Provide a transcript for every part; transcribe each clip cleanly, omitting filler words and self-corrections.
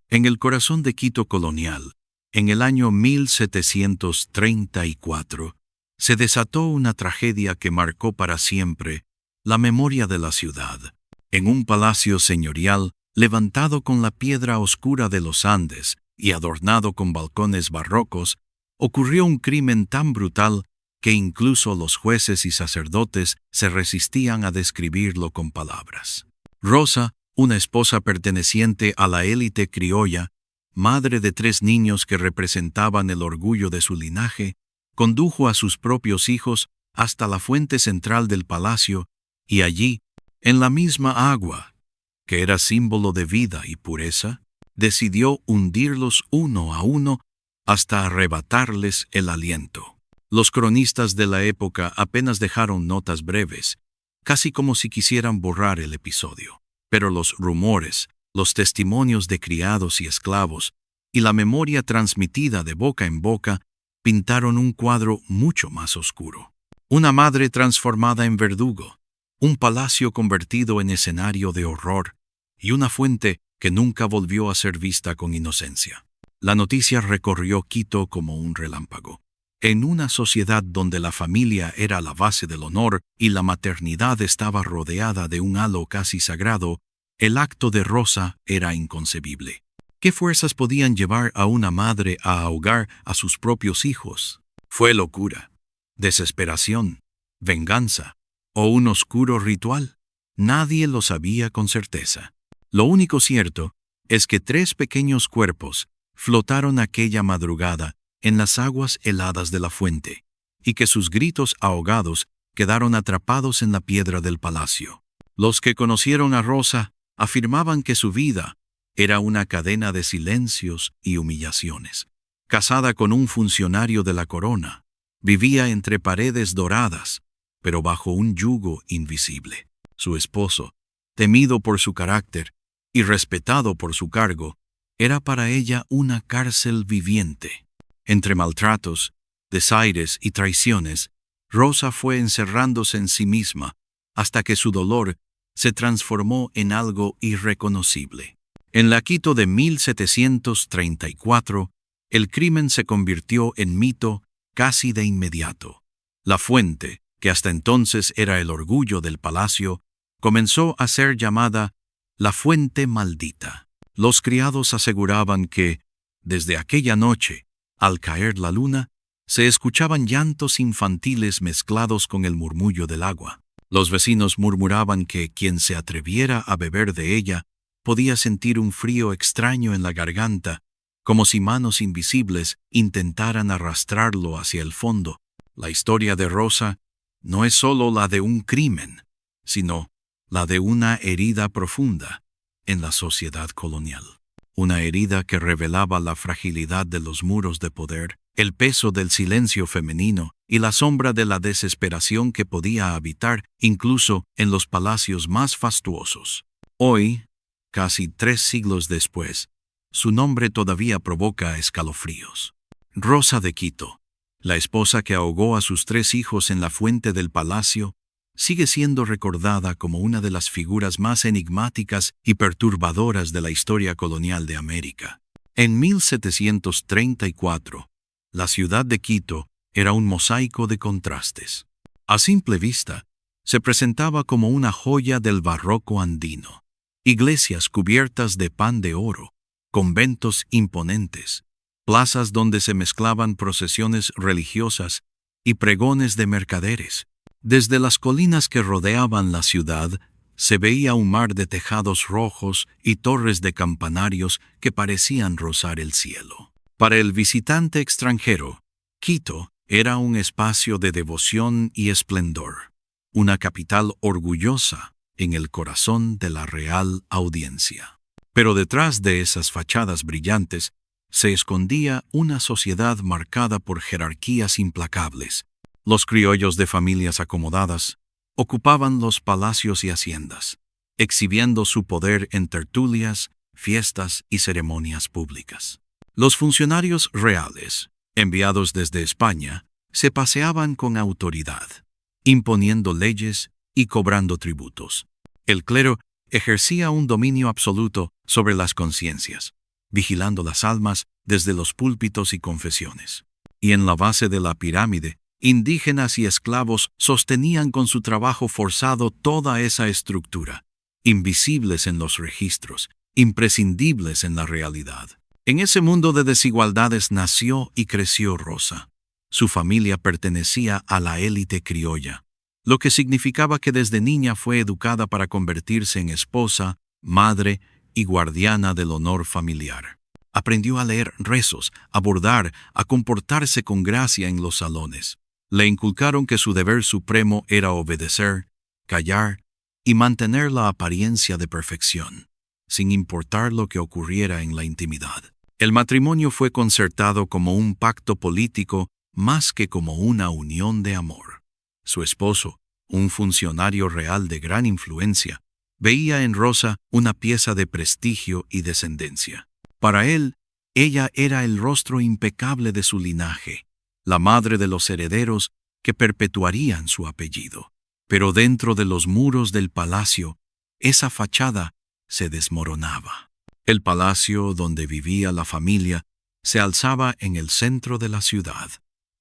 En el corazón de Quito colonial, en el año 1734, se desató una tragedia que marcó para siempre la memoria de la ciudad. En un palacio señorial, levantado con la piedra oscura de los Andes y adornado con balcones barrocos, ocurrió un crimen tan brutal que incluso los jueces y sacerdotes se resistían a describirlo con palabras. Rosa, una esposa perteneciente a la élite criolla, madre de 3 niños que representaban el orgullo de su linaje, condujo a sus propios hijos hasta la fuente central del palacio y allí, en la misma agua, que era símbolo de vida y pureza, decidió hundirlos uno a uno hasta arrebatarles el aliento. Los cronistas de la época apenas dejaron notas breves, casi como si quisieran borrar el episodio. Pero los rumores, los testimonios de criados y esclavos y la memoria transmitida de boca en boca pintaron un cuadro mucho más oscuro. Una madre transformada en verdugo, un palacio convertido en escenario de horror y una fuente que nunca volvió a ser vista con inocencia. La noticia recorrió Quito como un relámpago. En una sociedad donde la familia era la base del honor y la maternidad estaba rodeada de un halo casi sagrado, el acto de Rosa era inconcebible. ¿Qué fuerzas podían llevar a una madre a ahogar a sus propios hijos? ¿Fue locura, desesperación, venganza o un oscuro ritual? Nadie lo sabía con certeza. Lo único cierto es que 3 pequeños cuerpos flotaron aquella madrugada en las aguas heladas de la fuente, y que sus gritos ahogados quedaron atrapados en la piedra del palacio. Los que conocieron a Rosa afirmaban que su vida era una cadena de silencios y humillaciones. Casada con un funcionario de la corona, vivía entre paredes doradas, pero bajo un yugo invisible. Su esposo, temido por su carácter y respetado por su cargo, era para ella una cárcel viviente. Entre maltratos, desaires y traiciones, Rosa fue encerrándose en sí misma hasta que su dolor se transformó en algo irreconocible. En la Quito de 1734, el crimen se convirtió en mito casi de inmediato. La fuente, que hasta entonces era el orgullo del palacio, comenzó a ser llamada la Fuente Maldita. Los criados aseguraban que, desde aquella noche, al caer la luna, se escuchaban llantos infantiles mezclados con el murmullo del agua. Los vecinos murmuraban que quien se atreviera a beber de ella podía sentir un frío extraño en la garganta, como si manos invisibles intentaran arrastrarlo hacia el fondo. La historia de Rosa no es solo la de un crimen, sino la de una herida profunda en la sociedad colonial. Una herida que revelaba la fragilidad de los muros de poder, el peso del silencio femenino y la sombra de la desesperación que podía habitar incluso en los palacios más fastuosos. Hoy, casi 3 siglos después, su nombre todavía provoca escalofríos. Rosa de Quito, la esposa que ahogó a sus 3 hijos en la fuente del palacio, sigue siendo recordada como una de las figuras más enigmáticas y perturbadoras de la historia colonial de América. En 1734, la ciudad de Quito era un mosaico de contrastes. A simple vista, se presentaba como una joya del barroco andino. Iglesias cubiertas de pan de oro, conventos imponentes, plazas donde se mezclaban procesiones religiosas y pregones de mercaderes. Desde las colinas que rodeaban la ciudad, se veía un mar de tejados rojos y torres de campanarios que parecían rozar el cielo. Para el visitante extranjero, Quito era un espacio de devoción y esplendor, una capital orgullosa en el corazón de la Real Audiencia. Pero detrás de esas fachadas brillantes se escondía una sociedad marcada por jerarquías implacables. Los criollos de familias acomodadas ocupaban los palacios y haciendas, exhibiendo su poder en tertulias, fiestas y ceremonias públicas. Los funcionarios reales, enviados desde España, se paseaban con autoridad, imponiendo leyes y cobrando tributos. El clero ejercía un dominio absoluto sobre las conciencias, vigilando las almas desde los púlpitos y confesiones. Y en la base de la pirámide, indígenas y esclavos sostenían con su trabajo forzado toda esa estructura, invisibles en los registros, imprescindibles en la realidad. En ese mundo de desigualdades nació y creció Rosa. Su familia pertenecía a la élite criolla, lo que significaba que desde niña fue educada para convertirse en esposa, madre y guardiana del honor familiar. Aprendió a leer rezos, a bordar, a comportarse con gracia en los salones. Le inculcaron que su deber supremo era obedecer, callar y mantener la apariencia de perfección, sin importar lo que ocurriera en la intimidad. El matrimonio fue concertado como un pacto político más que como una unión de amor. Su esposo, un funcionario real de gran influencia, veía en Rosa una pieza de prestigio y descendencia. Para él, ella era el rostro impecable de su linaje, la madre de los herederos que perpetuarían su apellido. Pero dentro de los muros del palacio, esa fachada se desmoronaba. El palacio donde vivía la familia se alzaba en el centro de la ciudad,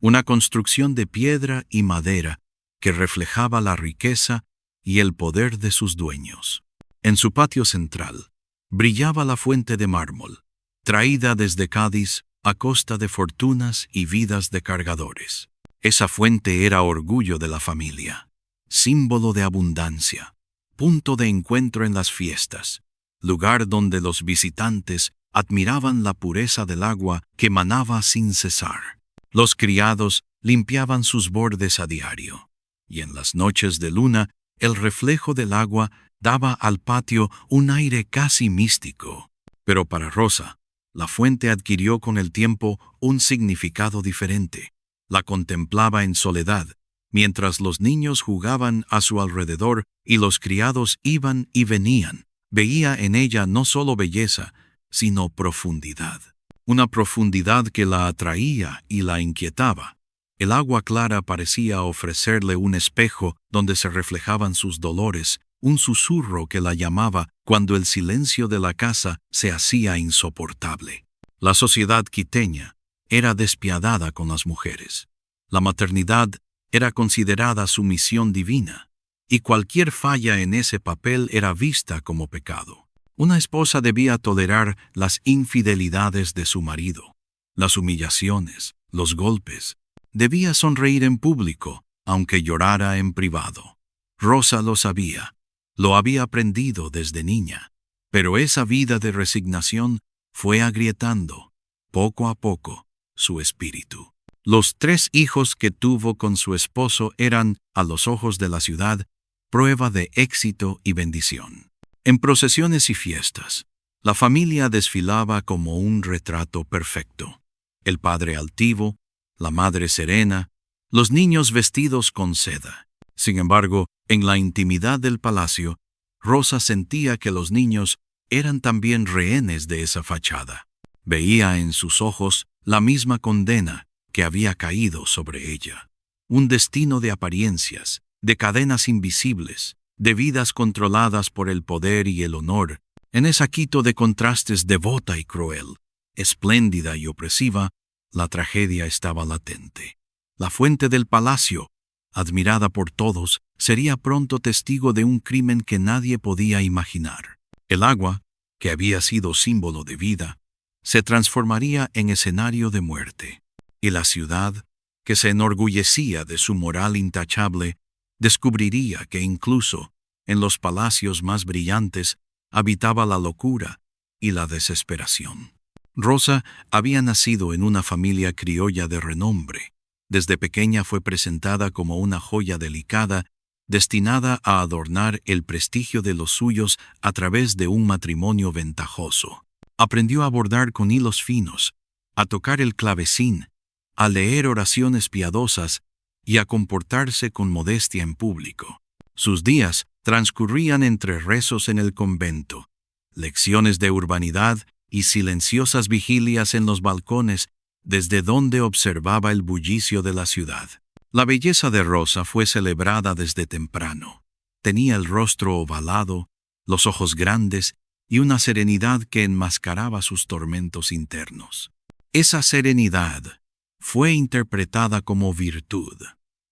una construcción de piedra y madera que reflejaba la riqueza y el poder de sus dueños. En su patio central brillaba la fuente de mármol, traída desde Cádiz a costa de fortunas y vidas de cargadores. Esa fuente era orgullo de la familia, símbolo de abundancia, punto de encuentro en las fiestas, lugar donde los visitantes admiraban la pureza del agua que manaba sin cesar. Los criados limpiaban sus bordes a diario, y en las noches de luna el reflejo del agua daba al patio un aire casi místico. Pero para Rosa, la fuente adquirió con el tiempo un significado diferente. La contemplaba en soledad, mientras los niños jugaban a su alrededor y los criados iban y venían. Veía en ella no solo belleza, sino profundidad. Una profundidad que la atraía y la inquietaba. El agua clara parecía ofrecerle un espejo donde se reflejaban sus dolores, un susurro que la llamaba cuando el silencio de la casa se hacía insoportable. La sociedad quiteña era despiadada con las mujeres. La maternidad era considerada su misión divina, y cualquier falla en ese papel era vista como pecado. Una esposa debía tolerar las infidelidades de su marido, las humillaciones, los golpes. Debía sonreír en público, aunque llorara en privado. Rosa lo sabía, lo había aprendido desde niña, pero esa vida de resignación fue agrietando, poco a poco, su espíritu. Los 3 hijos que tuvo con su esposo eran, a los ojos de la ciudad, prueba de éxito y bendición. En procesiones y fiestas, la familia desfilaba como un retrato perfecto. El padre altivo, la madre serena, los niños vestidos con seda. Sin embargo, en la intimidad del palacio, Rosa sentía que los niños eran también rehenes de esa fachada. Veía en sus ojos la misma condena que había caído sobre ella. Un destino de apariencias, de cadenas invisibles, de vidas controladas por el poder y el honor. En esa quito de contrastes devota y cruel, espléndida y opresiva, la tragedia estaba latente. La fuente del palacio, admirada por todos, sería pronto testigo de un crimen que nadie podía imaginar. El agua, que había sido símbolo de vida, se transformaría en escenario de muerte. Y la ciudad, que se enorgullecía de su moral intachable, descubriría que incluso en los palacios más brillantes habitaba la locura y la desesperación. Rosa había nacido en una familia criolla de renombre. Desde pequeña fue presentada como una joya delicada, destinada a adornar el prestigio de los suyos a través de un matrimonio ventajoso. Aprendió a bordar con hilos finos, a tocar el clavecín, a leer oraciones piadosas y a comportarse con modestia en público. Sus días transcurrían entre rezos en el convento, lecciones de urbanidad y silenciosas vigilias en los balcones desde donde observaba el bullicio de la ciudad. La belleza de Rosa fue celebrada desde temprano. Tenía el rostro ovalado, los ojos grandes y una serenidad que enmascaraba sus tormentos internos. Esa serenidad fue interpretada como virtud,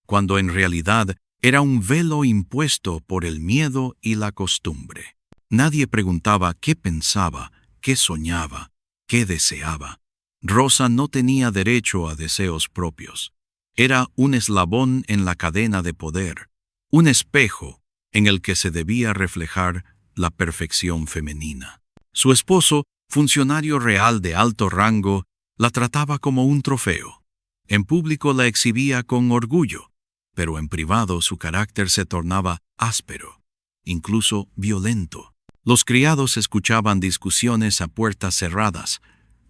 cuando en realidad era un velo impuesto por el miedo y la costumbre. Nadie preguntaba qué pensaba, qué soñaba, qué deseaba. Rosa no tenía derecho a deseos propios. Era un eslabón en la cadena de poder, un espejo en el que se debía reflejar la perfección femenina. Su esposo, funcionario real de alto rango, la trataba como un trofeo. En público la exhibía con orgullo, pero en privado su carácter se tornaba áspero, incluso violento. Los criados escuchaban discusiones a puertas cerradas,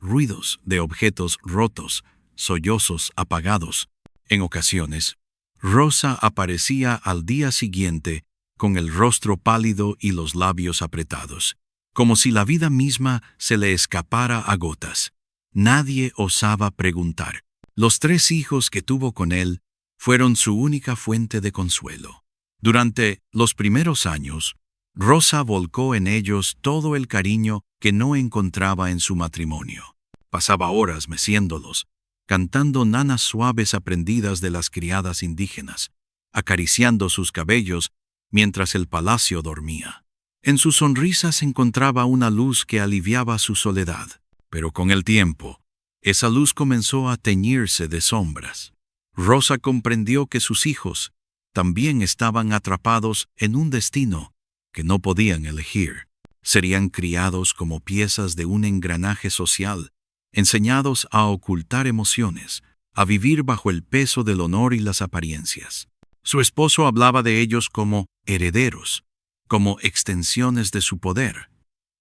ruidos de objetos rotos, sollozos apagados. En ocasiones, Rosa aparecía al día siguiente con el rostro pálido y los labios apretados, como si la vida misma se le escapara a gotas. Nadie osaba preguntar. Los 3 hijos que tuvo con él fueron su única fuente de consuelo. Durante los primeros años, Rosa volcó en ellos todo el cariño que no encontraba en su matrimonio. Pasaba horas meciéndolos, cantando nanas suaves aprendidas de las criadas indígenas, acariciando sus cabellos mientras el palacio dormía. En su sonrisa se encontraba una luz que aliviaba su soledad, pero con el tiempo, esa luz comenzó a teñirse de sombras. Rosa comprendió que sus hijos también estaban atrapados en un destino que no podían elegir. Serían criados como piezas de un engranaje social, enseñados a ocultar emociones, a vivir bajo el peso del honor y las apariencias. Su esposo hablaba de ellos como herederos, como extensiones de su poder,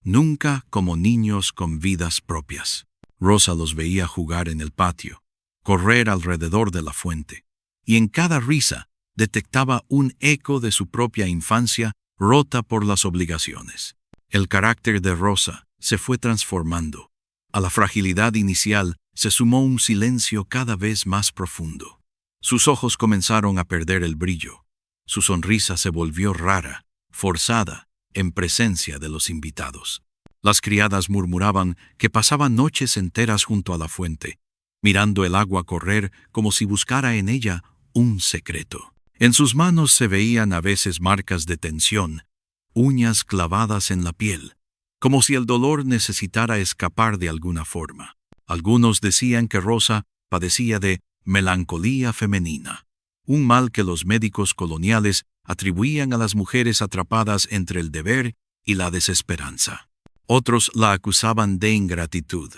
nunca como niños con vidas propias. Rosa los veía jugar en el patio, correr alrededor de la fuente, y en cada risa detectaba un eco de su propia infancia rota por las obligaciones. El carácter de Rosa se fue transformando. A la fragilidad inicial se sumó un silencio cada vez más profundo. Sus ojos comenzaron a perder el brillo. Su sonrisa se volvió rara, forzada, en presencia de los invitados. Las criadas murmuraban que pasaban noches enteras junto a la fuente, mirando el agua correr como si buscara en ella un secreto. En sus manos se veían a veces marcas de tensión, uñas clavadas en la piel, como si el dolor necesitara escapar de alguna forma. Algunos decían que Rosa padecía de melancolía femenina, un mal que los médicos coloniales atribuían a las mujeres atrapadas entre el deber y la desesperanza. Otros la acusaban de ingratitud,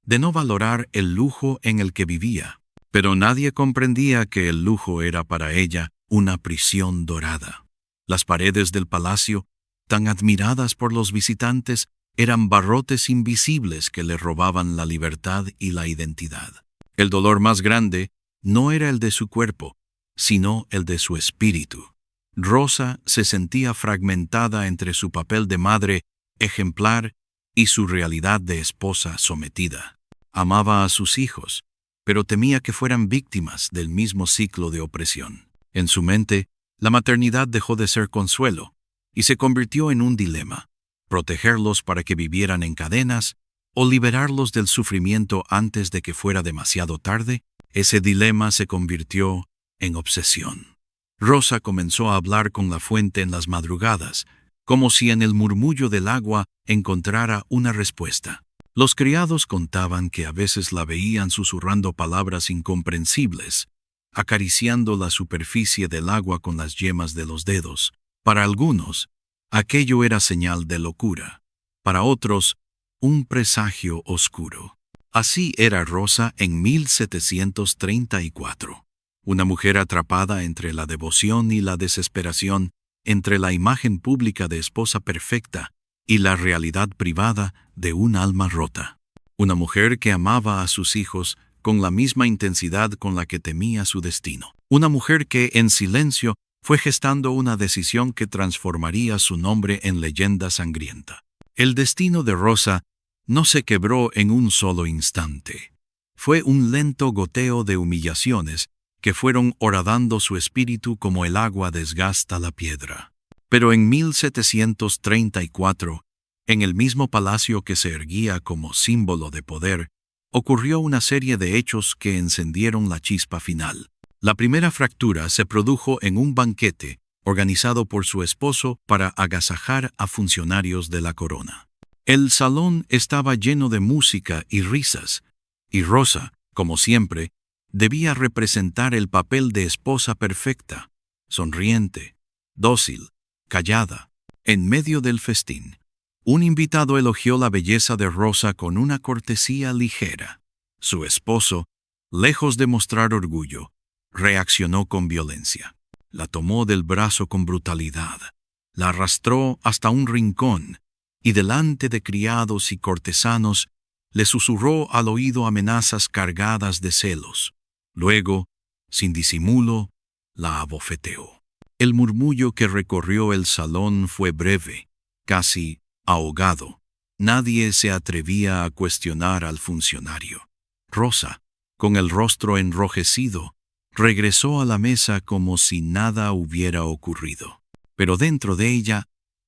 de no valorar el lujo en el que vivía, pero nadie comprendía que el lujo era para ella una prisión dorada. Las paredes del palacio, tan admiradas por los visitantes, eran barrotes invisibles que le robaban la libertad y la identidad. El dolor más grande no era el de su cuerpo, sino el de su espíritu. Rosa se sentía fragmentada entre su papel de madre ejemplar y su realidad de esposa sometida. Amaba a sus hijos, pero temía que fueran víctimas del mismo ciclo de opresión. En su mente, la maternidad dejó de ser consuelo y se convirtió en un dilema: protegerlos para que vivieran en cadenas o liberarlos del sufrimiento antes de que fuera demasiado tarde. Ese dilema se convirtió en obsesión. Rosa comenzó a hablar con la fuente en las madrugadas, como si en el murmullo del agua encontrara una respuesta. Los criados contaban que a veces la veían susurrando palabras incomprensibles, acariciando la superficie del agua con las yemas de los dedos. Para algunos, aquello era señal de locura. Para otros, un presagio oscuro. Así era Rosa en 1734. Una mujer atrapada entre la devoción y la desesperación, entre la imagen pública de esposa perfecta y la realidad privada de un alma rota. Una mujer que amaba a sus hijos con la misma intensidad con la que temía su destino. Una mujer que, en silencio, fue gestando una decisión que transformaría su nombre en leyenda sangrienta. El destino de Rosa no se quebró en un solo instante. Fue un lento goteo de humillaciones que fueron horadando su espíritu como el agua desgasta la piedra. Pero en 1734, En el mismo palacio que se erguía como símbolo de poder, ocurrió una serie de hechos que encendieron la chispa final. La primera fractura se produjo en un banquete organizado por su esposo para agasajar a funcionarios de la corona. El salón estaba lleno de música y risas, y Rosa, como siempre, debía representar el papel de esposa perfecta, sonriente, dócil, callada. En medio del festín, un invitado elogió la belleza de Rosa con una cortesía ligera. Su esposo, lejos de mostrar orgullo, reaccionó con violencia. La tomó del brazo con brutalidad, la arrastró hasta un rincón y delante de criados y cortesanos le susurró al oído amenazas cargadas de celos. Luego, sin disimulo, la abofeteó. El murmullo que recorrió el salón fue breve, casi ahogado. Nadie se atrevía a cuestionar al funcionario. Rosa, con el rostro enrojecido, regresó a la mesa como si nada hubiera ocurrido. Pero dentro de ella,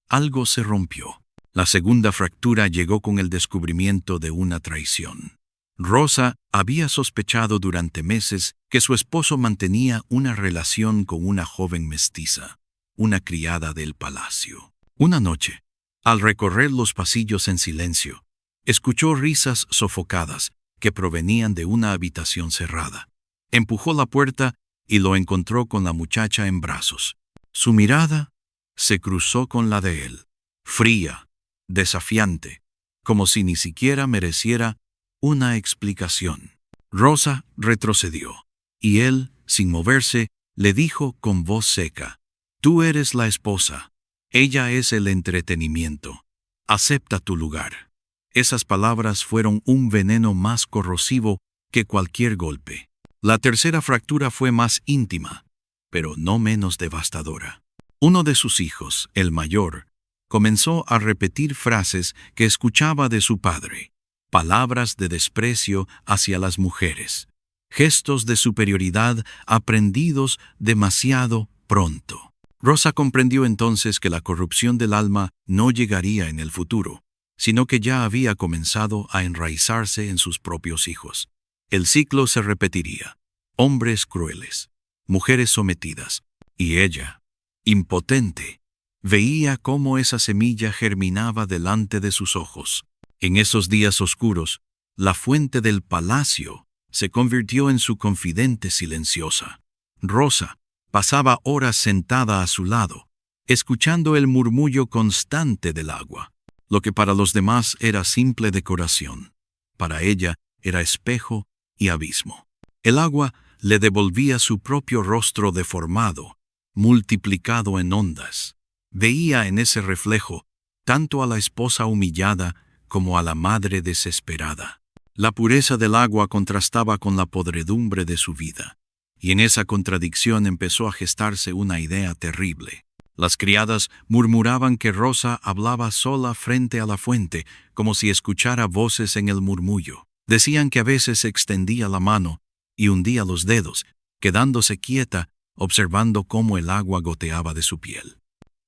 algo se rompió. La segunda fractura llegó con el descubrimiento de una traición. Rosa había sospechado durante meses que su esposo mantenía una relación con una joven mestiza, una criada del palacio. Una noche, al recorrer los pasillos en silencio, escuchó risas sofocadas que provenían de una habitación cerrada. Empujó la puerta y lo encontró con la muchacha en brazos. Su mirada se cruzó con la de él, fría, desafiante, como si ni siquiera mereciera una explicación. Rosa retrocedió, y él, sin moverse, le dijo con voz seca: «Tú eres la esposa, ella es el entretenimiento. Acepta tu lugar». Esas palabras fueron un veneno más corrosivo que cualquier golpe. La tercera fractura fue más íntima, pero no menos devastadora. Uno de sus hijos, el mayor, comenzó a repetir frases que escuchaba de su padre, palabras de desprecio hacia las mujeres, gestos de superioridad aprendidos demasiado pronto. Rosa comprendió entonces que la corrupción del alma no llegaría en el futuro, sino que ya había comenzado a enraizarse en sus propios hijos. El ciclo se repetiría: hombres crueles, mujeres sometidas, y ella, impotente, veía cómo esa semilla germinaba delante de sus ojos. En esos días oscuros, la fuente del palacio se convirtió en su confidente silenciosa. Rosa pasaba horas sentada a su lado, escuchando el murmullo constante del agua. Lo que para los demás era simple decoración, para ella era espejo y abismo. El agua le devolvía su propio rostro deformado, multiplicado en ondas. Veía en ese reflejo tanto a la esposa humillada como a la madre desesperada. La pureza del agua contrastaba con la podredumbre de su vida, y en esa contradicción empezó a gestarse una idea terrible. Las criadas murmuraban que Rosa hablaba sola frente a la fuente, como si escuchara voces en el murmullo. Decían que a veces extendía la mano y hundía los dedos, quedándose quieta, observando cómo el agua goteaba de su piel.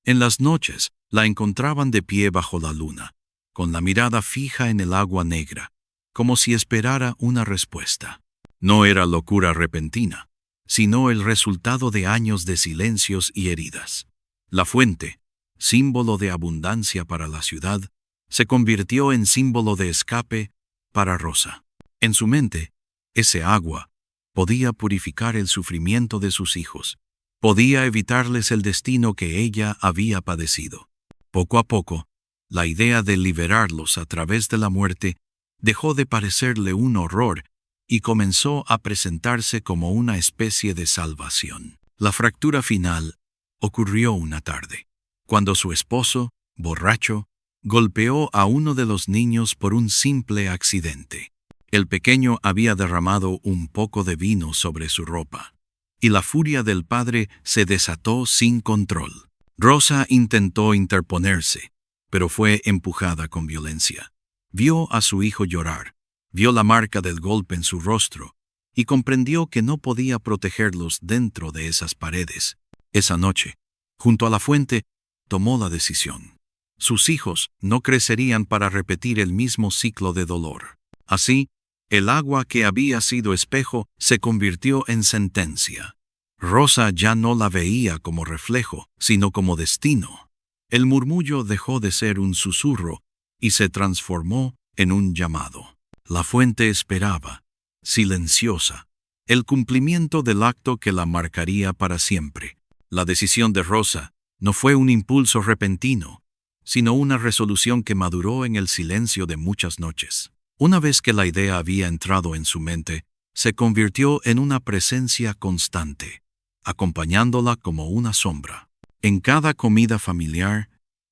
En las noches la encontraban de pie bajo la luna, con la mirada fija en el agua negra, como si esperara una respuesta. No era locura repentina, sino el resultado de años de silencios y heridas. La fuente, símbolo de abundancia para la ciudad, se convirtió en símbolo de escape para Rosa. En su mente, ese agua podía purificar el sufrimiento de sus hijos, podía evitarles el destino que ella había padecido. Poco a poco, la idea de liberarlos a través de la muerte dejó de parecerle un horror y comenzó a presentarse como una especie de salvación. La fractura final ocurrió una tarde, cuando su esposo, borracho, golpeó a uno de los niños por un simple accidente. El pequeño había derramado un poco de vino sobre su ropa, y la furia del padre se desató sin control. Rosa intentó interponerse, pero fue empujada con violencia. Vio a su hijo llorar, vio la marca del golpe en su rostro, y comprendió que no podía protegerlos dentro de esas paredes. Esa noche, junto a la fuente, tomó la decisión. Sus hijos no crecerían para repetir el mismo ciclo de dolor. Así, el agua que había sido espejo se convirtió en sentencia. Rosa ya no la veía como reflejo, sino como destino. El murmullo dejó de ser un susurro y se transformó en un llamado. La fuente esperaba, silenciosa, el cumplimiento del acto que la marcaría para siempre. La decisión de Rosa no fue un impulso repentino, sino una resolución que maduró en el silencio de muchas noches. Una vez que la idea había entrado en su mente, se convirtió en una presencia constante, acompañándola como una sombra. En cada comida familiar,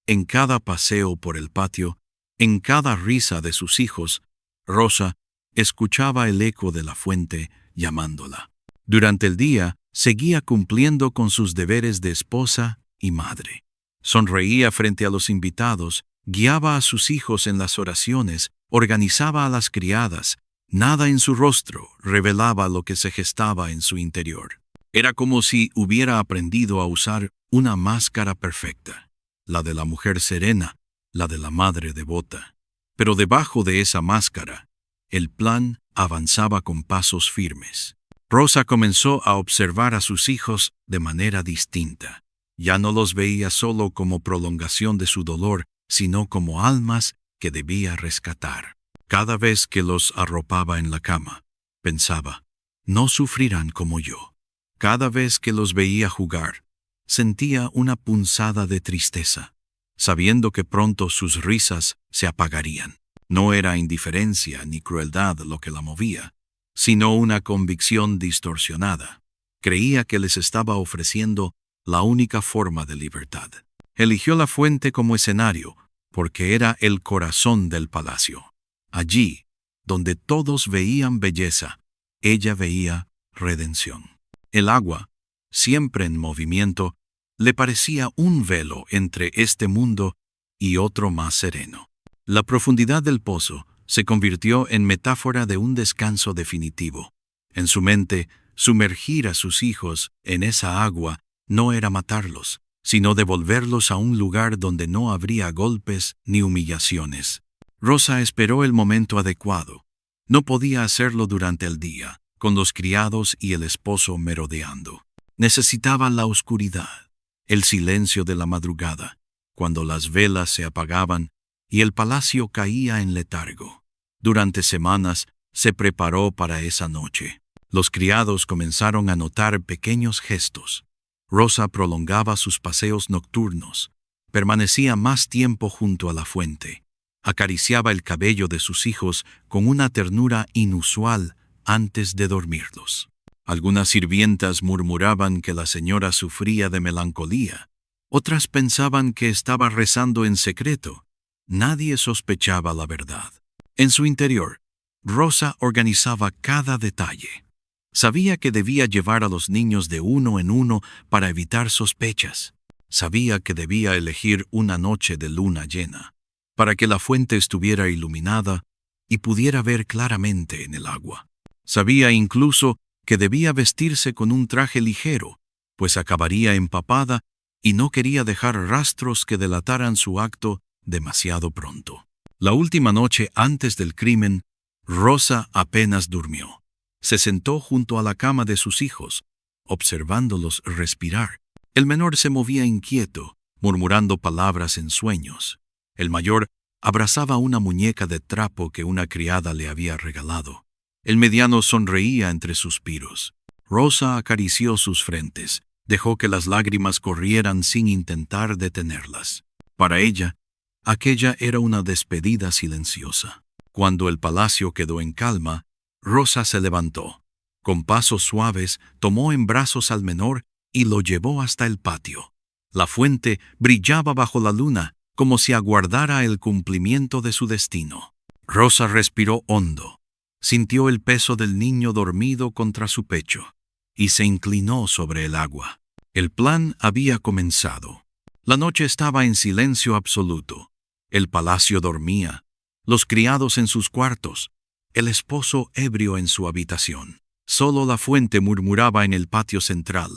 en cada paseo por el patio, en cada risa de sus hijos, Rosa escuchaba el eco de la fuente llamándola. Durante el día, seguía cumpliendo con sus deberes de esposa y madre. Sonreía frente a los invitados, guiaba a sus hijos en las oraciones, organizaba a las criadas. Nada en su rostro revelaba lo que se gestaba en su interior. Era como si hubiera aprendido a usar una máscara perfecta, la de la mujer serena, la de la madre devota. Pero debajo de esa máscara, el plan avanzaba con pasos firmes. Rosa comenzó a observar a sus hijos de manera distinta. Ya no los veía solo como prolongación de su dolor, sino como almas que debía rescatar. Cada vez que los arropaba en la cama, pensaba, no sufrirán como yo. Cada vez que los veía jugar, sentía una punzada de tristeza, sabiendo que pronto sus risas se apagarían. No era indiferencia ni crueldad lo que la movía, sino una convicción distorsionada. Creía que les estaba ofreciendo la única forma de libertad. Eligió la fuente como escenario, porque era el corazón del palacio. Allí, donde todos veían belleza, ella veía redención. El agua, siempre en movimiento, le parecía un velo entre este mundo y otro más sereno. La profundidad del pozo se convirtió en metáfora de un descanso definitivo. En su mente, sumergir a sus hijos en esa agua no era matarlos, sino devolverlos a un lugar donde no habría golpes ni humillaciones. Rosa esperó el momento adecuado. No podía hacerlo durante el día, con los criados y el esposo merodeando. Necesitaba la oscuridad, el silencio de la madrugada, cuando las velas se apagaban y el palacio caía en letargo. Durante semanas se preparó para esa noche. Los criados comenzaron a notar pequeños gestos. Rosa prolongaba sus paseos nocturnos, permanecía más tiempo junto a la fuente, acariciaba el cabello de sus hijos con una ternura inusual antes de dormirlos. Algunas sirvientas murmuraban que la señora sufría de melancolía, otras pensaban que estaba rezando en secreto. Nadie sospechaba la verdad. En su interior, Rosa organizaba cada detalle. Sabía que debía llevar a los niños de uno en uno para evitar sospechas. Sabía que debía elegir una noche de luna llena, para que la fuente estuviera iluminada y pudiera ver claramente en el agua. Sabía incluso que debía vestirse con un traje ligero, pues acabaría empapada y no quería dejar rastros que delataran su acto demasiado pronto. La última noche antes del crimen, Rosa apenas durmió. Se sentó junto a la cama de sus hijos, observándolos respirar. El menor se movía inquieto, murmurando palabras en sueños. El mayor abrazaba una muñeca de trapo que una criada le había regalado. El mediano sonreía entre suspiros. Rosa acarició sus frentes, dejó que las lágrimas corrieran sin intentar detenerlas. Para ella, aquella era una despedida silenciosa. Cuando el palacio quedó en calma, Rosa se levantó. Con pasos suaves, tomó en brazos al menor y lo llevó hasta el patio. La fuente brillaba bajo la luna, como si aguardara el cumplimiento de su destino. Rosa respiró hondo, sintió el peso del niño dormido contra su pecho, y se inclinó sobre el agua. El plan había comenzado. La noche estaba en silencio absoluto. El palacio dormía, los criados en sus cuartos, el esposo ebrio en su habitación. Solo la fuente murmuraba en el patio central,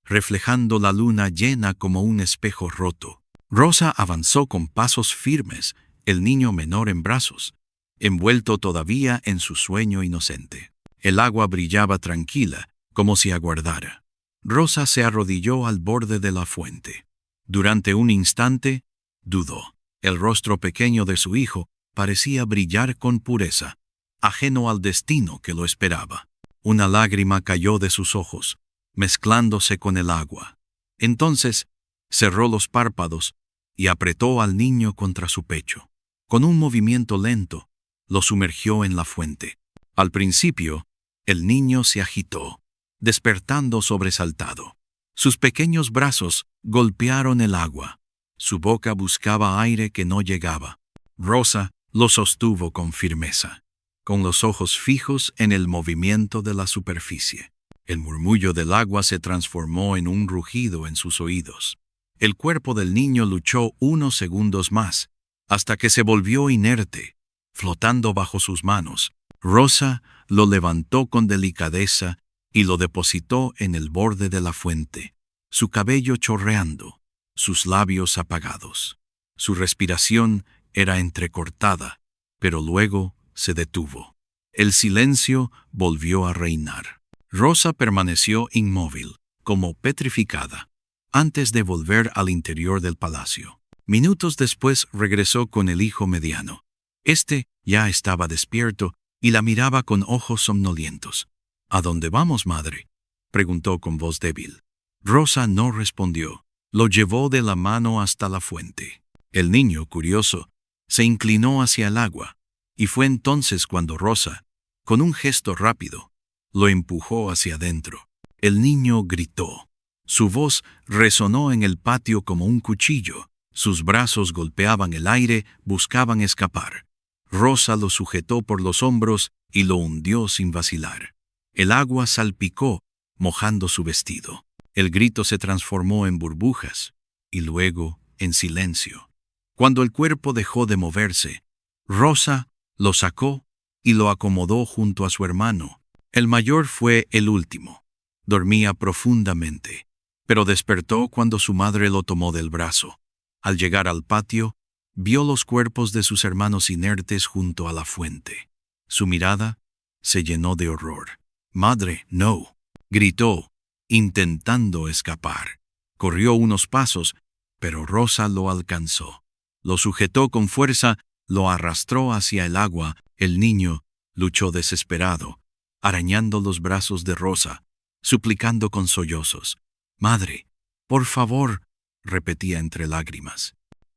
reflejando la luna llena como un espejo roto. Rosa avanzó con pasos firmes, el niño menor en brazos, envuelto todavía en su sueño inocente. El agua brillaba tranquila, como si aguardara. Rosa se arrodilló al borde de la fuente. Durante un instante, dudó. El rostro pequeño de su hijo parecía brillar con pureza, ajeno al destino que lo esperaba. Una lágrima cayó de sus ojos, mezclándose con el agua. Entonces, cerró los párpados y apretó al niño contra su pecho. Con un movimiento lento, lo sumergió en la fuente. Al principio, el niño se agitó, despertando sobresaltado. Sus pequeños brazos golpearon el agua. Su boca buscaba aire que no llegaba. Rosa lo sostuvo con firmeza, con los ojos fijos en el movimiento de la superficie. El murmullo del agua se transformó en un rugido en sus oídos. El cuerpo del niño luchó unos segundos más, hasta que se volvió inerte, flotando bajo sus manos. Rosa lo levantó con delicadeza y lo depositó en el borde de la fuente, su cabello chorreando, sus labios apagados. Su respiración era entrecortada, pero luego se detuvo. El silencio volvió a reinar. Rosa permaneció inmóvil, como petrificada, antes de volver al interior del palacio. Minutos después regresó con el hijo mediano. Este ya estaba despierto y la miraba con ojos somnolientos. ¿A dónde vamos, madre?, preguntó con voz débil. Rosa no respondió. Lo llevó de la mano hasta la fuente. El niño, curioso, se inclinó hacia el agua, y fue entonces cuando Rosa, con un gesto rápido, lo empujó hacia adentro. El niño gritó. Su voz resonó en el patio como un cuchillo. Sus brazos golpeaban el aire, buscaban escapar. Rosa lo sujetó por los hombros y lo hundió sin vacilar. El agua salpicó, mojando su vestido. El grito se transformó en burbujas y luego en silencio. Cuando el cuerpo dejó de moverse, Rosa lo sacó y lo acomodó junto a su hermano. El mayor fue el último. Dormía profundamente, pero despertó cuando su madre lo tomó del brazo. Al llegar al patio, vio los cuerpos de sus hermanos inertes junto a la fuente. Su mirada se llenó de horror. «Madre, no», gritó, intentando escapar. Corrió unos pasos, pero Rosa lo alcanzó. Lo sujetó con fuerza, lo arrastró hacia el agua. El niño luchó desesperado, arañando los brazos de Rosa, suplicando con sollozos. «Madre, por favor», repetía entre lágrimas.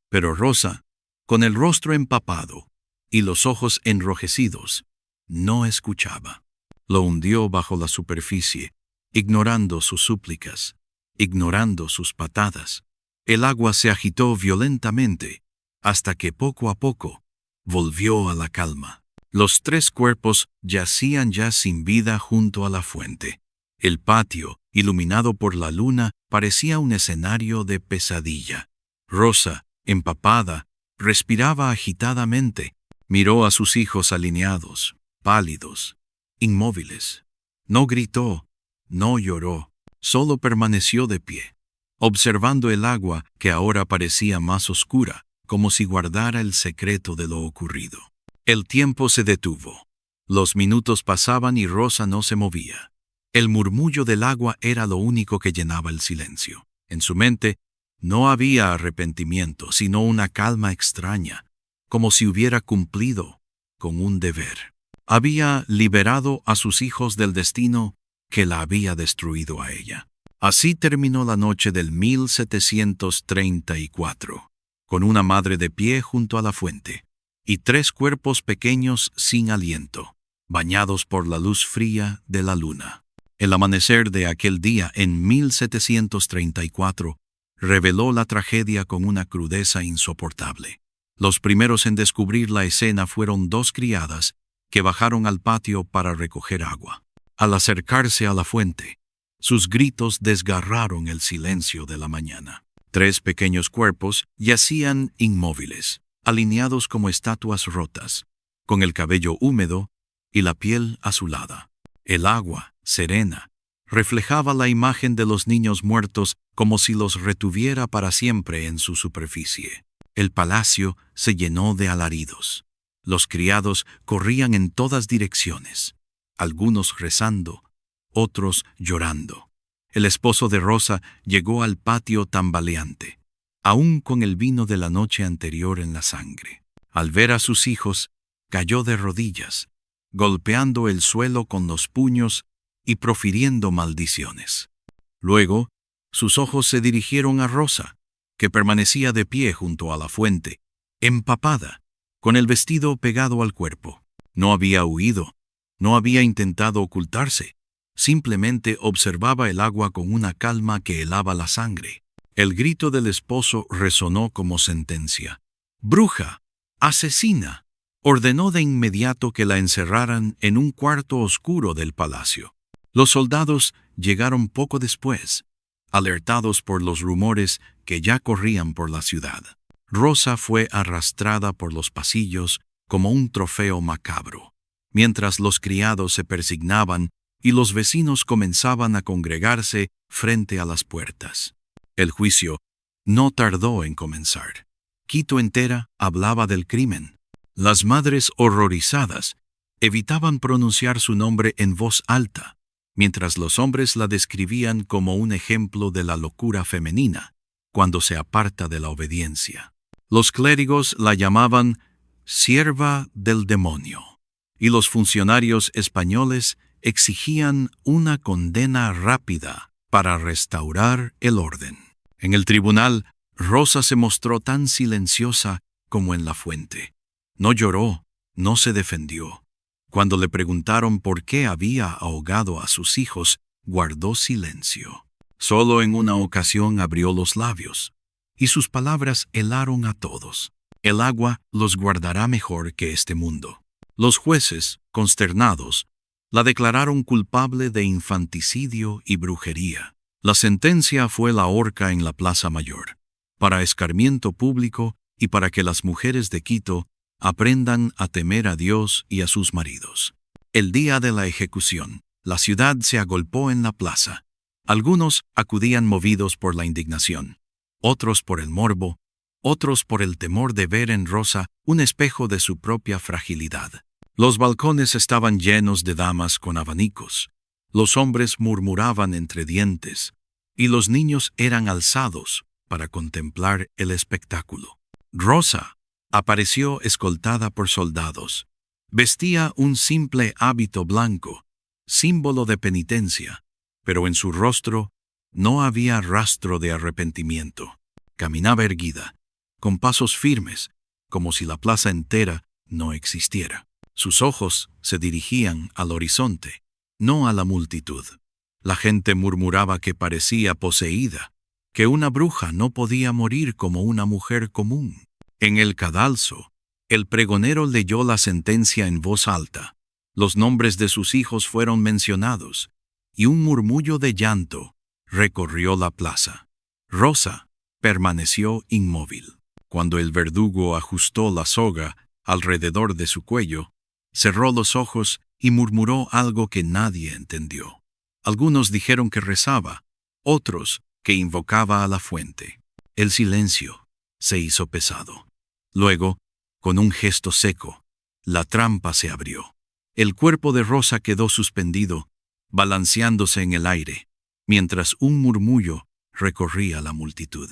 Pero Rosa, con el rostro empapado y los ojos enrojecidos, no escuchaba. Lo hundió bajo la superficie, ignorando sus súplicas, ignorando sus patadas. El agua se agitó violentamente, hasta que poco a poco volvió a la calma. Los tres cuerpos yacían ya sin vida junto a la fuente. El patio, iluminado por la luna, parecía un escenario de pesadilla. Rosa, empapada, respiraba agitadamente. Miró a sus hijos alineados, pálidos, inmóviles. No gritó, no lloró, solo permaneció de pie, observando el agua que ahora parecía más oscura, como si guardara el secreto de lo ocurrido. El tiempo se detuvo. Los minutos pasaban y Rosa no se movía. El murmullo del agua era lo único que llenaba el silencio. En su mente no había arrepentimiento, sino una calma extraña, como si hubiera cumplido con un deber. Había liberado a sus hijos del destino que la había destruido a ella. Así terminó la noche del 1734, con una madre de pie junto a la fuente, y tres cuerpos pequeños sin aliento, bañados por la luz fría de la luna. El amanecer de aquel día en 1734 reveló la tragedia con una crudeza insoportable. Los primeros en descubrir la escena fueron dos criadas que bajaron al patio para recoger agua. Al acercarse a la fuente, sus gritos desgarraron el silencio de la mañana. Tres pequeños cuerpos yacían inmóviles, alineados como estatuas rotas, con el cabello húmedo y la piel azulada. El agua, serena, reflejaba la imagen de los niños muertos como si los retuviera para siempre en su superficie. El palacio se llenó de alaridos. Los criados corrían en todas direcciones, algunos rezando, otros llorando. El esposo de Rosa llegó al patio tambaleante, aún con el vino de la noche anterior en la sangre. Al ver a sus hijos, cayó de rodillas, golpeando el suelo con los puños y profiriendo maldiciones. Luego, sus ojos se dirigieron a Rosa, que permanecía de pie junto a la fuente, empapada, con el vestido pegado al cuerpo. No había huido, no había intentado ocultarse, simplemente observaba el agua con una calma que helaba la sangre. El grito del esposo resonó como sentencia. «¡Bruja! ¡Asesina!», ordenó de inmediato que la encerraran en un cuarto oscuro del palacio. Los soldados llegaron poco después, alertados por los rumores que ya corrían por la ciudad. Rosa fue arrastrada por los pasillos como un trofeo macabro, mientras los criados se persignaban y los vecinos comenzaban a congregarse frente a las puertas. El juicio no tardó en comenzar. Quito entera hablaba del crimen. Las madres horrorizadas evitaban pronunciar su nombre en voz alta, mientras los hombres la describían como un ejemplo de la locura femenina, cuando se aparta de la obediencia. Los clérigos la llamaban sierva del demonio, y los funcionarios españoles exigían una condena rápida para restaurar el orden. En el tribunal, Rosa se mostró tan silenciosa como en la fuente. No lloró, no se defendió. Cuando le preguntaron por qué había ahogado a sus hijos, guardó silencio. Solo en una ocasión abrió los labios, y sus palabras helaron a todos. El agua los guardará mejor que este mundo. Los jueces, consternados, la declararon culpable de infanticidio y brujería. La sentencia fue la horca en la Plaza Mayor, para escarmiento público y para que las mujeres de Quito aprendan a temer a Dios y a sus maridos. El día de la ejecución, la ciudad se agolpó en la plaza. Algunos acudían movidos por la indignación, otros por el morbo, otros por el temor de ver en Rosa un espejo de su propia fragilidad. Los balcones estaban llenos de damas con abanicos, los hombres murmuraban entre dientes, y los niños eran alzados para contemplar el espectáculo. Rosa apareció escoltada por soldados. Vestía un simple hábito blanco, símbolo de penitencia, pero en su rostro no había rastro de arrepentimiento. Caminaba erguida, con pasos firmes, como si la plaza entera no existiera. Sus ojos se dirigían al horizonte, no a la multitud. La gente murmuraba que parecía poseída, que una bruja no podía morir como una mujer común. En el cadalso, el pregonero leyó la sentencia en voz alta. Los nombres de sus hijos fueron mencionados, y un murmullo de llanto recorrió la plaza. Rosa permaneció inmóvil. Cuando el verdugo ajustó la soga alrededor de su cuello, cerró los ojos y murmuró algo que nadie entendió. Algunos dijeron que rezaba, otros que invocaba a la fuente. El silencio se hizo pesado. Luego, con un gesto seco, la trampa se abrió. El cuerpo de Rosa quedó suspendido, balanceándose en el aire, mientras un murmullo recorría la multitud.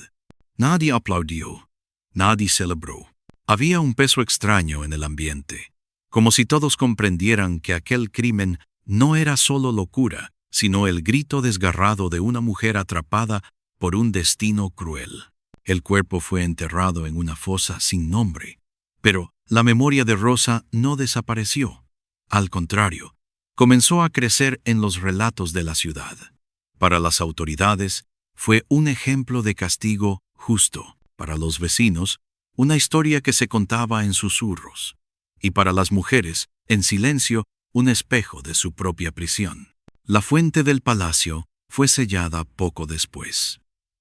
Nadie aplaudió, nadie celebró. Había un peso extraño en el ambiente, como si todos comprendieran que aquel crimen no era solo locura, sino el grito desgarrado de una mujer atrapada por un destino cruel. El cuerpo fue enterrado en una fosa sin nombre, pero la memoria de Rosa no desapareció. Al contrario, comenzó a crecer en los relatos de la ciudad. Para las autoridades, fue un ejemplo de castigo justo. Para los vecinos, una historia que se contaba en susurros. Y para las mujeres, en silencio, un espejo de su propia prisión. La fuente del palacio fue sellada poco después.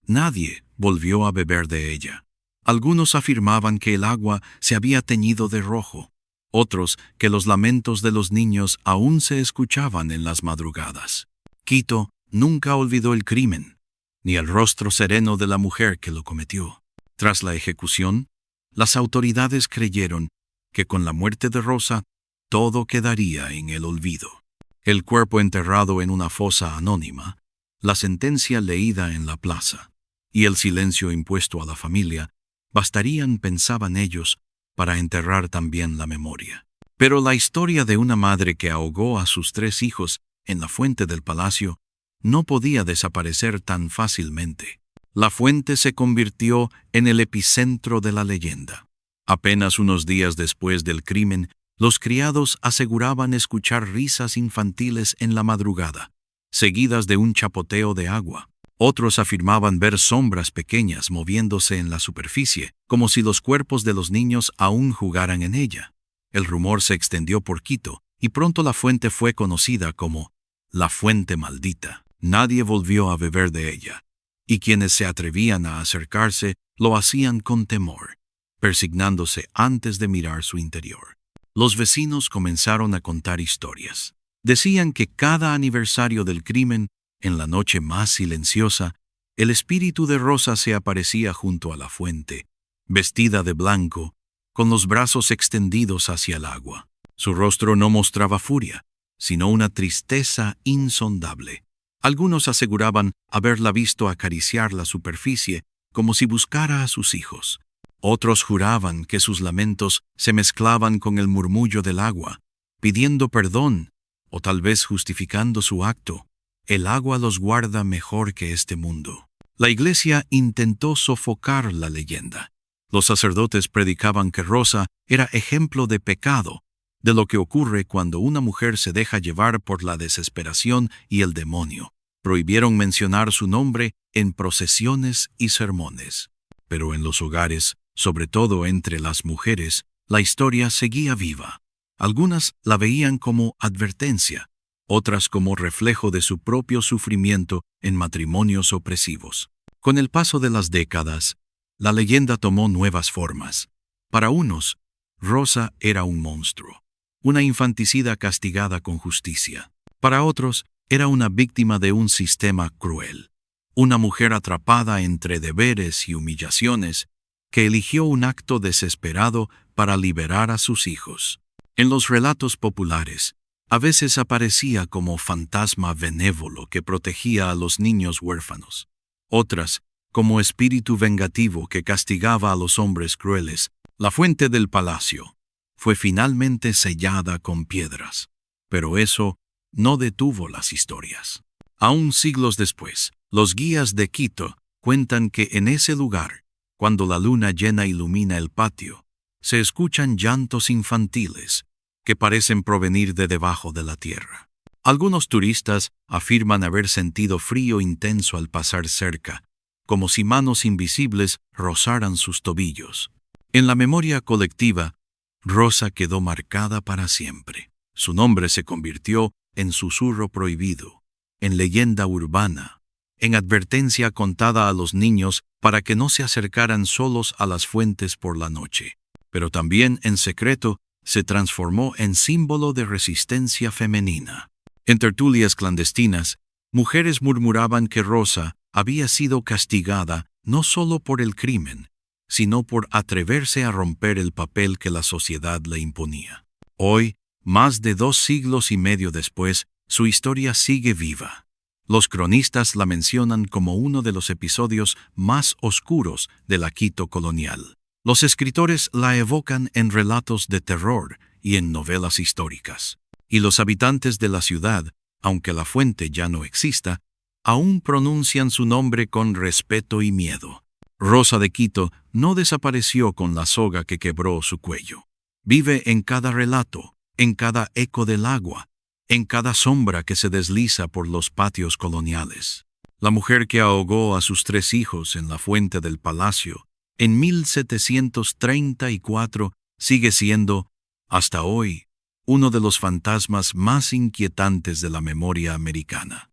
Nadie volvió a beber de ella. Algunos afirmaban que el agua se había teñido de rojo, otros que los lamentos de los niños aún se escuchaban en las madrugadas. Quito nunca olvidó el crimen, ni el rostro sereno de la mujer que lo cometió. Tras la ejecución, las autoridades creyeron que con la muerte de Rosa, todo quedaría en el olvido. El cuerpo enterrado en una fosa anónima, la sentencia leída en la plaza y el silencio impuesto a la familia bastarían, pensaban ellos, para enterrar también la memoria. Pero la historia de una madre que ahogó a sus 3 hijos en la fuente del palacio no podía desaparecer tan fácilmente. La fuente se convirtió en el epicentro de la leyenda. Apenas unos días después del crimen, los criados aseguraban escuchar risas infantiles en la madrugada, seguidas de un chapoteo de agua. Otros afirmaban ver sombras pequeñas moviéndose en la superficie, como si los cuerpos de los niños aún jugaran en ella. El rumor se extendió por Quito, y pronto la fuente fue conocida como la Fuente Maldita. Nadie volvió a beber de ella, y quienes se atrevían a acercarse lo hacían con temor, persignándose antes de mirar su interior. Los vecinos comenzaron a contar historias. Decían que cada aniversario del crimen, en la noche más silenciosa, el espíritu de Rosa se aparecía junto a la fuente, vestida de blanco, con los brazos extendidos hacia el agua. Su rostro no mostraba furia, sino una tristeza insondable. Algunos aseguraban haberla visto acariciar la superficie como si buscara a sus hijos. Otros juraban que sus lamentos se mezclaban con el murmullo del agua, pidiendo perdón o tal vez justificando su acto. El agua los guarda mejor que este mundo. La iglesia intentó sofocar la leyenda. Los sacerdotes predicaban que Rosa era ejemplo de pecado, de lo que ocurre cuando una mujer se deja llevar por la desesperación y el demonio. Prohibieron mencionar su nombre en procesiones y sermones. Pero en los hogares, sobre todo entre las mujeres, la historia seguía viva. Algunas la veían como advertencia, otras como reflejo de su propio sufrimiento en matrimonios opresivos. Con el paso de las décadas, la leyenda tomó nuevas formas. Para unos, Rosa era un monstruo, una infanticida castigada con justicia. Para otros, era una víctima de un sistema cruel, una mujer atrapada entre deberes y humillaciones que eligió un acto desesperado para liberar a sus hijos. En los relatos populares, a veces aparecía como fantasma benévolo que protegía a los niños huérfanos. Otras, como espíritu vengativo que castigaba a los hombres crueles. La fuente del palacio fue finalmente sellada con piedras. Pero eso no detuvo las historias. Aún siglos después, los guías de Quito cuentan que en ese lugar, cuando la luna llena ilumina el patio, se escuchan llantos infantiles que parecen provenir de debajo de la tierra. Algunos turistas afirman haber sentido frío intenso al pasar cerca, como si manos invisibles rozaran sus tobillos. En la memoria colectiva, Rosa quedó marcada para siempre. Su nombre se convirtió en susurro prohibido, en leyenda urbana, en advertencia contada a los niños para que no se acercaran solos a las fuentes por la noche. Pero también en secreto se transformó en símbolo de resistencia femenina. En tertulias clandestinas, mujeres murmuraban que Rosa había sido castigada no solo por el crimen, sino por atreverse a romper el papel que la sociedad le imponía. Hoy, más de 2 siglos y medio después, su historia sigue viva. Los cronistas la mencionan como uno de los episodios más oscuros de la Quito colonial. Los escritores la evocan en relatos de terror y en novelas históricas. Y los habitantes de la ciudad, aunque la fuente ya no exista, aún pronuncian su nombre con respeto y miedo. Rosa de Quito no desapareció con la soga que quebró su cuello. Vive en cada relato, en cada eco del agua, en cada sombra que se desliza por los patios coloniales. La mujer que ahogó a sus 3 hijos en la fuente del palacio en 1734 sigue siendo, hasta hoy, uno de los fantasmas más inquietantes de la memoria americana.